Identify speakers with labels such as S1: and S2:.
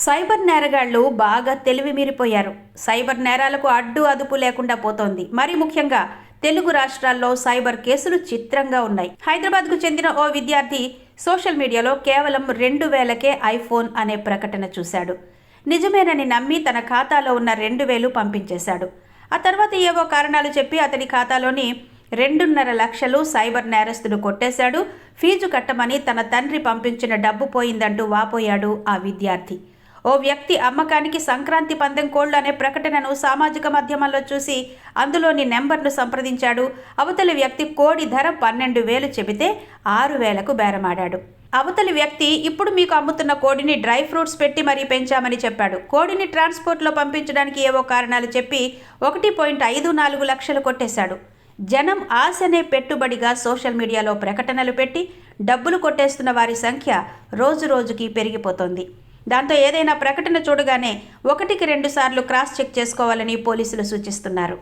S1: Cyber నేరగాళ్లు బాగా తెలివి మీరిపోయారు. సైబర్ నేరాలకు అడ్డు అదుపు లేకుండా పోతోంది. మరి ముఖ్యంగా తెలుగు రాష్ట్రాల్లో సైబర్ కేసులు చిత్రంగా ఉన్నాయి. హైదరాబాద్కు చెందిన ఓ విద్యార్థి సోషల్ మీడియాలో కేవలం 2000కే ఐఫోన్ అనే ప్రకటన చూశాడు. నిజమేనని నమ్మి తన ఖాతాలో ఉన్న 2000 పంపించేశాడు. ఆ తర్వాత ఏవో కారణాలు చెప్పి అతని ఖాతాలోని 2.5 లక్షలు సైబర్ నేరస్తుడు కొట్టేశాడు. ఫీజు కట్టమని తన తండ్రి పంపించిన డబ్బు పోయిందంటూ వాపోయాడు ఆ విద్యార్థి. ఓ వ్యక్తి అమ్మకానికి సంక్రాంతి పందెం కోళ్లు అనే ప్రకటనను సామాజిక మాధ్యమాల్లో చూసి అందులోని నెంబర్ను సంప్రదించాడు. అవతలి వ్యక్తి కోడి ధర 12,000 చెబితే 6,000కు బేరమాడాడు. అవతలి వ్యక్తి ఇప్పుడు మీకు అమ్ముతున్న కోడిని డ్రై ఫ్రూట్స్ పెట్టి మరీ పెంచామని చెప్పాడు. కోడిని ట్రాన్స్పోర్ట్లో పంపించడానికి ఏవో కారణాలు చెప్పి 1.54 లక్షలు కొట్టేశాడు. జనం ఆశనే పెట్టుబడిగా సోషల్ మీడియాలో ప్రకటనలు పెట్టి డబ్బులు కొట్టేస్తున్న వారి సంఖ్య రోజు రోజుకి పెరిగిపోతోంది. దాంతో ఏదైనా ప్రకటన చూడగానే 1కి 2 సార్లు క్రాస్ చెక్ చేసుకోవాలని పోలీసులు సూచిస్తున్నారు.